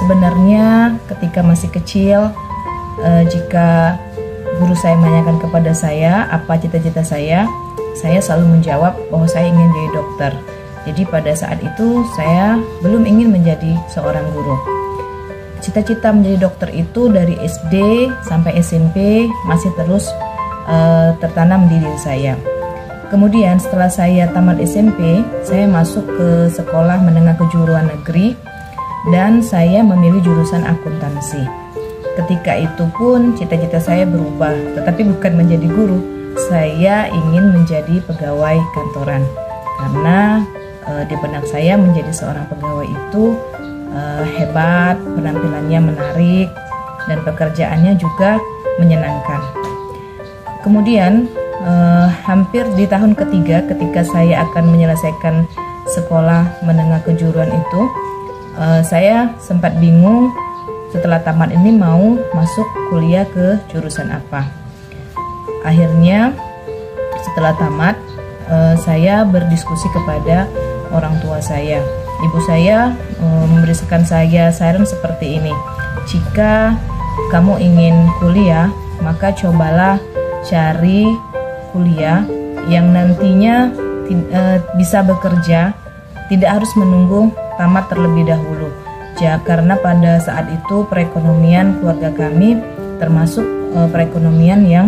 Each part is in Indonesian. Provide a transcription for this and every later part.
sebenarnya ketika masih kecil, jika guru saya menanyakan kepada saya apa cita-cita saya selalu menjawab bahwa saya ingin jadi dokter. Jadi pada saat itu saya belum ingin menjadi seorang guru. Cita-cita menjadi dokter itu dari SD sampai SMP masih terus tertanam di diri saya. Kemudian setelah saya tamat SMP, saya masuk ke sekolah menengah kejuruan negeri dan saya memilih jurusan akuntansi. Ketika itu pun cita-cita saya berubah, tetapi bukan menjadi guru. Saya ingin menjadi pegawai kantoran karena di benak saya menjadi seorang pegawai itu hebat, penampilannya menarik, dan pekerjaannya juga menyenangkan. Kemudian hampir di tahun ketiga ketika saya akan menyelesaikan sekolah menengah kejuruan itu, saya sempat bingung setelah tamat ini mau masuk kuliah ke jurusan apa. Akhirnya setelah tamat saya berdiskusi kepada orang tua saya. Ibu saya memberikan saya saran seperti ini: jika kamu ingin kuliah, maka cobalah cari kuliah yang nantinya bisa bekerja, tidak harus menunggu tamat terlebih dahulu. Karena pada saat itu perekonomian keluarga kami termasuk perekonomian yang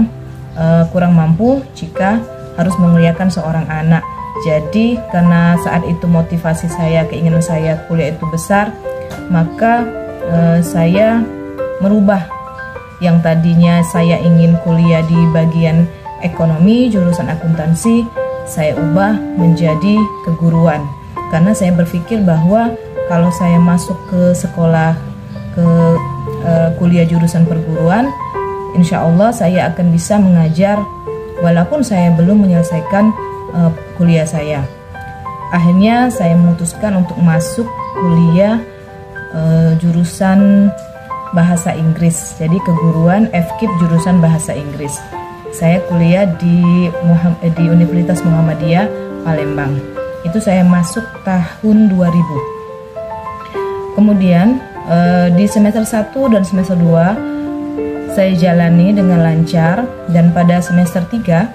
kurang mampu jika harus menguliakan seorang anak. Jadi karena saat itu motivasi saya, keinginan saya kuliah itu besar, maka saya merubah yang tadinya saya ingin kuliah di bagian ekonomi, jurusan akuntansi, saya ubah menjadi keguruan. Karena saya berpikir bahwa kalau saya masuk ke sekolah, ke kuliah jurusan perguruan, insya Allah saya akan bisa mengajar walaupun saya belum menyelesaikan kuliah saya. Akhirnya saya memutuskan untuk masuk kuliah jurusan bahasa Inggris, jadi keguruan FKIP jurusan bahasa Inggris. Saya kuliah di Universitas Muhammadiyah Palembang. Itu saya masuk tahun 2000. Kemudian di semester 1 dan semester 2 saya jalani dengan lancar, dan pada semester 3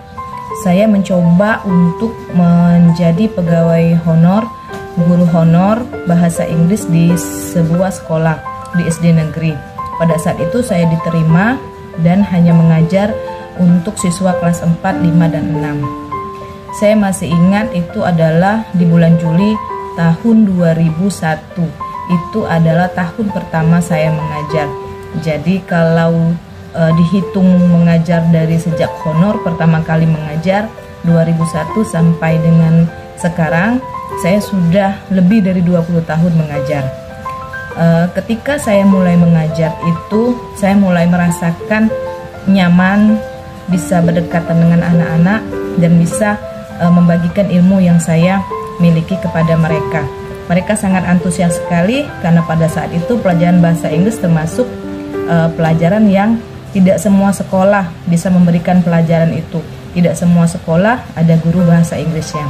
saya mencoba untuk menjadi pegawai honor, guru honor bahasa Inggris di sebuah sekolah di SD negeri. Pada saat itu saya diterima dan hanya mengajar untuk siswa kelas 4, 5, dan 6. Saya masih ingat itu adalah di bulan Juli tahun 2001. Itu adalah tahun pertama saya mengajar. Jadi kalau dihitung mengajar dari sejak honor pertama kali mengajar 2001 sampai dengan sekarang, saya sudah lebih dari 20 tahun mengajar. Ketika saya mulai mengajar itu, saya mulai merasakan nyaman, bisa berdekatan dengan anak-anak, dan bisa membagikan ilmu yang saya miliki kepada mereka. Mereka sangat antusias sekali karena pada saat itu pelajaran bahasa Inggris termasuk pelajaran yang tidak semua sekolah bisa memberikan pelajaran itu. Tidak semua sekolah ada guru bahasa Inggrisnya.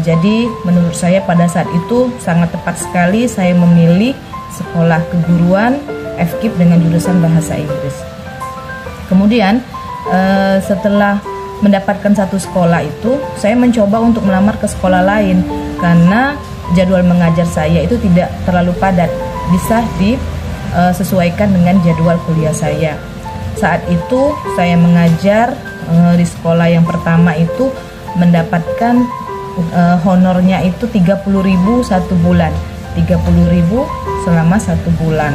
Jadi menurut saya pada saat itu sangat tepat sekali saya memilih sekolah keguruan FKIP dengan jurusan bahasa Inggris. Kemudian setelah mendapatkan satu sekolah itu, saya mencoba untuk melamar ke sekolah lain karena jadwal mengajar saya itu tidak terlalu padat, bisa disesuaikan dengan jadwal kuliah saya. Saat itu saya mengajar di sekolah yang pertama itu mendapatkan honornya itu 30.000 satu bulan, 30.000 selama 1 bulan.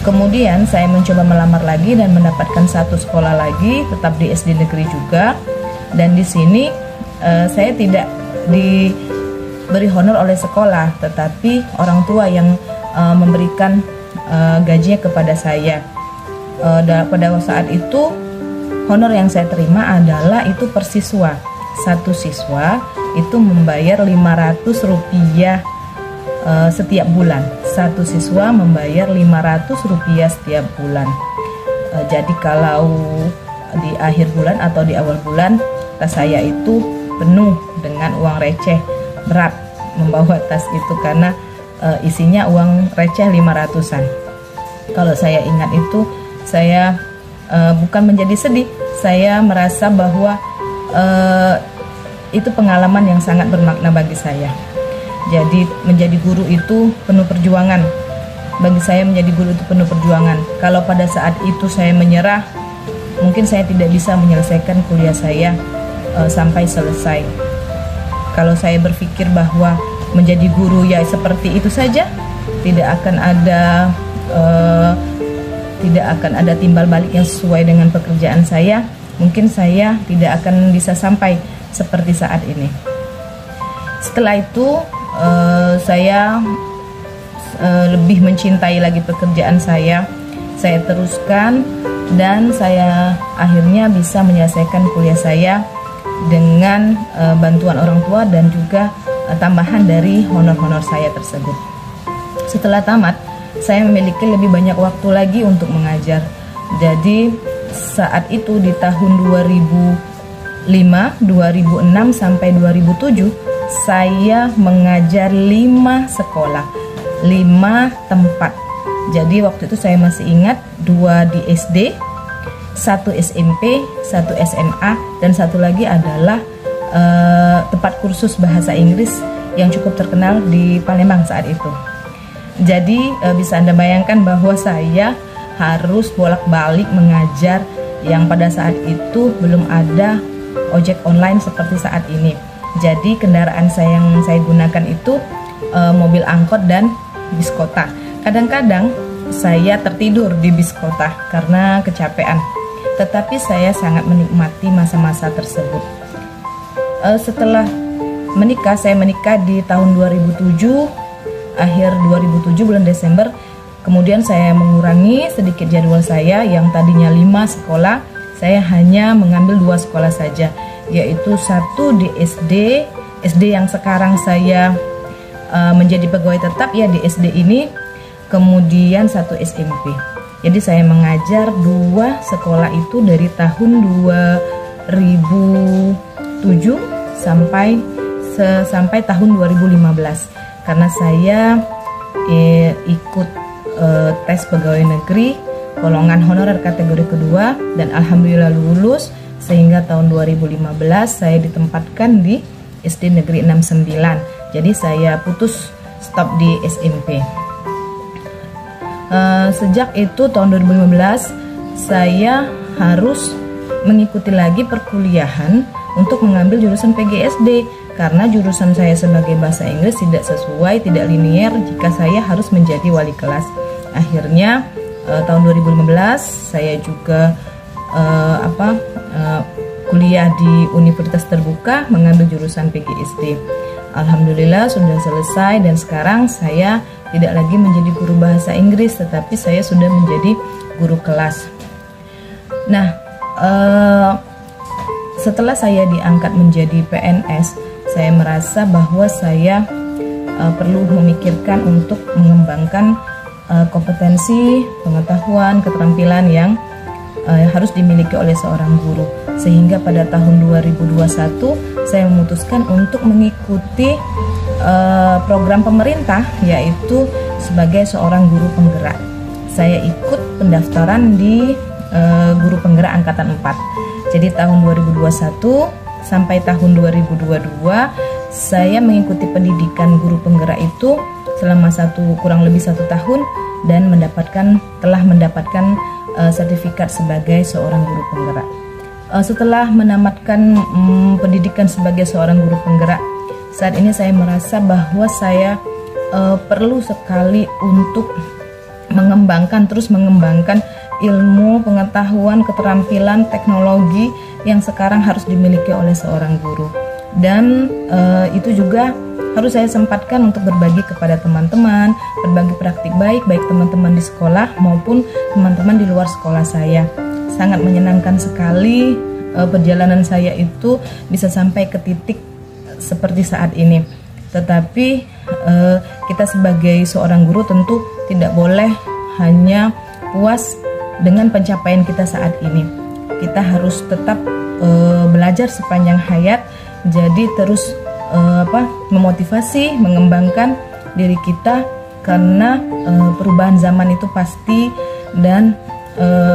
Kemudian saya mencoba melamar lagi dan mendapatkan satu sekolah lagi, tetap di SD negeri juga. Dan di sini saya tidak diberi honor oleh sekolah, tetapi orang tua yang memberikan gajinya kepada saya. Pada saat itu honor yang saya terima adalah itu per siswa. Satu siswa itu membayar Rp500 setiap bulan. Satu siswa membayar Rp500 setiap bulan. Jadi kalau di akhir bulan atau di awal bulan, tas saya itu penuh dengan uang receh. Berat membawa tas itu karena isinya uang receh 500-an. Kalau saya ingat itu, saya bukan menjadi sedih, saya merasa bahwa itu pengalaman yang sangat bermakna bagi saya. Jadi menjadi guru itu penuh perjuangan. Bagi saya menjadi guru itu penuh perjuangan. Kalau pada saat itu saya menyerah, mungkin saya tidak bisa menyelesaikan kuliah saya sampai selesai. Kalau saya berpikir bahwa menjadi guru ya seperti itu saja, tidak akan ada timbal balik yang sesuai dengan pekerjaan saya, mungkin saya tidak akan bisa sampai seperti saat ini. Setelah itu saya lebih mencintai lagi pekerjaan saya teruskan, dan saya akhirnya bisa menyelesaikan kuliah saya dengan bantuan orang tua dan juga tambahan dari honor-honor saya tersebut. Setelah tamat, saya memiliki lebih banyak waktu lagi untuk mengajar. Jadi saat itu di tahun 2005, 2006 sampai 2007 saya mengajar 5 sekolah, 5 tempat. Jadi waktu itu saya masih ingat 2 di SD, 1 SMP, 1 SMA, dan 1 lagi adalah tempat kursus bahasa Inggris yang cukup terkenal di Palembang saat itu. Jadi bisa Anda bayangkan bahwa saya harus bolak-balik mengajar yang pada saat itu belum ada ojek online seperti saat ini. Jadi kendaraan yang saya gunakan itu mobil angkot dan bis kota. Kadang-kadang saya tertidur di bis kota karena kecapean. Tetapi saya sangat menikmati masa-masa tersebut. Setelah menikah, saya menikah di tahun 2007, akhir 2007 bulan Desember. Kemudian saya mengurangi sedikit jadwal saya yang tadinya 5 sekolah, saya hanya mengambil 2 sekolah saja, yaitu 1 di SD yang sekarang saya menjadi pegawai tetap ya di SD ini, kemudian 1 SMP. Jadi saya mengajar 2 sekolah itu dari tahun 2007 sampai tahun 2015, karena saya ikut tes pegawai negeri golongan honorer kategori kedua dan alhamdulillah lulus, sehingga tahun 2015 saya ditempatkan di SD Negeri 69. Jadi saya putus stop di SMP. Sejak itu tahun 2015 saya harus mengikuti lagi perkuliahan untuk mengambil jurusan PGSD, karena jurusan saya sebagai bahasa Inggris tidak sesuai, tidak linear jika saya harus menjadi wali kelas. Akhirnya tahun 2015 saya juga kuliah di Universitas Terbuka mengambil jurusan PGSD. Alhamdulillah sudah selesai, dan sekarang saya tidak lagi menjadi guru bahasa Inggris, tetapi saya sudah menjadi guru kelas. Nah, setelah saya diangkat menjadi PNS, saya merasa bahwa saya perlu memikirkan untuk mengembangkan kompetensi, pengetahuan, keterampilan yang harus dimiliki oleh seorang guru. Sehingga pada tahun 2021 saya memutuskan untuk mengikuti program pemerintah, yaitu sebagai seorang guru penggerak. Saya ikut pendaftaran di guru penggerak angkatan 4. Jadi tahun 2021 sampai tahun 2022 saya mengikuti pendidikan guru penggerak itu selama kurang lebih 1 tahun, dan telah mendapatkan sertifikat sebagai seorang guru penggerak. Setelah menamatkan pendidikan sebagai seorang guru penggerak, saat ini saya merasa bahwa saya perlu sekali untuk terus mengembangkan ilmu, pengetahuan, keterampilan, teknologi yang sekarang harus dimiliki oleh seorang guru. Dan itu juga harus saya sempatkan untuk berbagi kepada teman-teman, berbagi praktik baik teman-teman di sekolah maupun teman-teman di luar sekolah saya. Sangat menyenangkan sekali perjalanan saya itu bisa sampai ke titik seperti saat ini. Tetapi kita sebagai seorang guru tentu tidak boleh hanya puas dengan pencapaian kita saat ini. Kita harus tetap belajar sepanjang hayat. Jadi terus memotivasi, mengembangkan diri kita, karena perubahan zaman itu pasti dan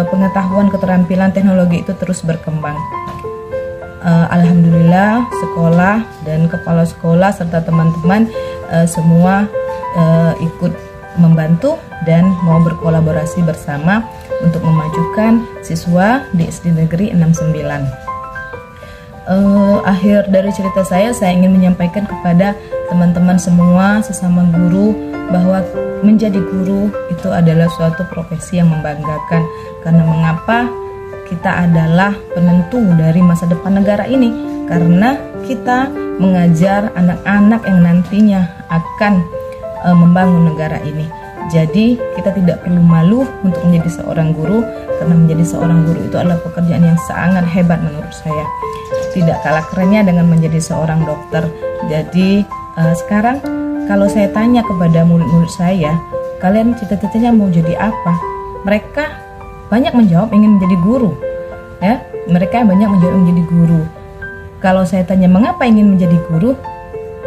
pengetahuan, keterampilan, teknologi itu terus berkembang. Alhamdulillah sekolah dan kepala sekolah serta teman-teman semua ikut membantu dan mau berkolaborasi bersama untuk memajukan siswa di SD Negeri 69. Akhir dari cerita saya ingin menyampaikan kepada teman-teman semua, sesama guru, bahwa menjadi guru itu adalah suatu profesi yang membanggakan. Karena mengapa? Kita adalah penentu dari masa depan negara ini, karena kita mengajar anak-anak yang nantinya akan membangun negara ini. Jadi kita tidak perlu malu untuk menjadi seorang guru, karena menjadi seorang guru itu adalah pekerjaan yang sangat hebat menurut saya. Tidak kalah kerennya dengan menjadi seorang dokter. Jadi sekarang kalau saya tanya kepada murid-murid saya, kalian cita-citanya mau jadi apa? Mereka banyak menjawab ingin menjadi guru. Ya, mereka banyak menjawab menjadi guru. Kalau saya tanya mengapa ingin menjadi guru,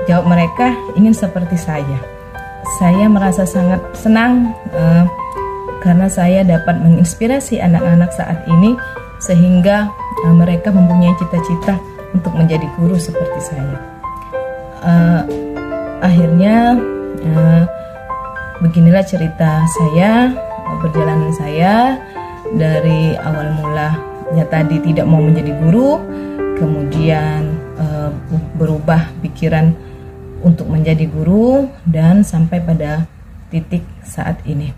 jawab mereka ingin seperti saya. Saya merasa sangat senang karena saya dapat menginspirasi anak-anak saat ini, sehingga mereka mempunyai cita-cita untuk menjadi guru seperti saya. Akhirnya beginilah cerita saya, perjalanan saya dari awal mulanya tadi tidak mau menjadi guru, kemudian berubah pikiran untuk menjadi guru, dan sampai pada titik saat ini.